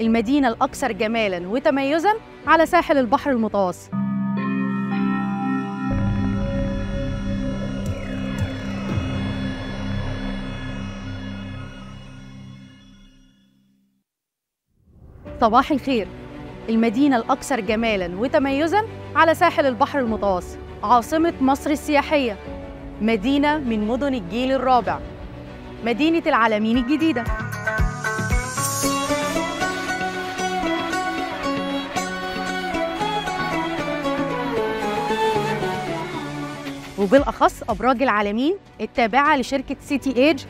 المدينة الأكثر جمالاً وتميزاً على ساحل البحر المتوسط. صباح الخير. المدينة الأكثر جمالاً وتميزاً على ساحل البحر المتوسط، عاصمة مصر السياحية، مدينة من مدن الجيل الرابع، مدينة العلمين الجديدة. وبالأخص أبراج العلمين التابعة لشركة سيتي إيج.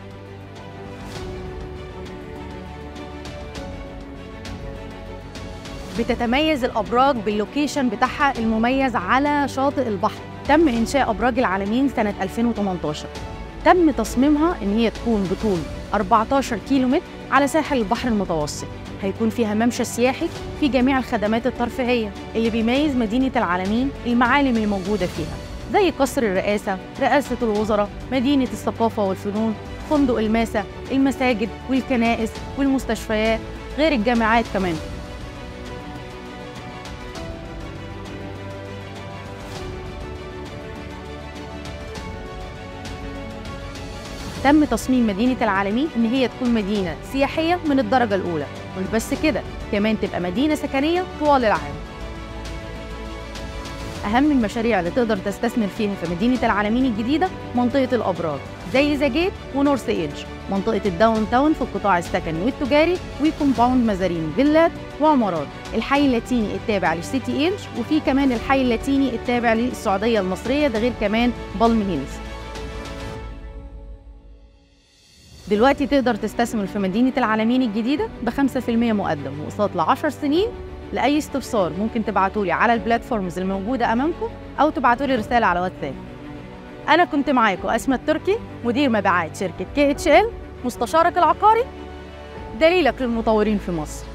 بتتميز الأبراج باللوكيشن بتاعها المميز على شاطئ البحر. تم إنشاء أبراج العلمين سنة 2018. تم تصميمها إن هي تكون بطول 14 كيلومتر على ساحل البحر المتوسط. هيكون فيها ممشى سياحي في جميع الخدمات الترفيهية. اللي بيميز مدينة العلمين المعالم اللي موجودة فيها، زي قصر الرئاسة، رئاسة الوزراء، مدينة الثقافة والفنون، فندق الماسة، المساجد والكنائس والمستشفيات، غير الجامعات كمان. تم تصميم مدينة العلمين إن هي تكون مدينة سياحية من الدرجة الأولى، مش بس كده، كمان تبقى مدينة سكنية طوال العام. أهم المشاريع اللي تقدر تستثمر فيها في مدينة العلمين الجديدة منطقة الأبراج زي ذا جيت ونورث إيدج، منطقة الداون تاون في القطاع السكني والتجاري، وكومباوند مزارين فيلات وعمارات، الحي اللاتيني التابع للسيتي إيدج، وفي كمان الحي اللاتيني التابع للسعودية المصرية، ده غير كمان بالم هيلز. دلوقتي تقدر تستثمر في مدينة العلمين الجديدة ب5% مقدم وقسط ل10 سنين. لأي استفسار ممكن تبعتولي على البلاتفورمز الموجودة أمامكم أو تبعتولي رسالة على واتساب. أنا كنت معاكم أسماء التركي، مدير مبيعات شركة KHL، مستشارك العقاري، دليلك للمطورين في مصر.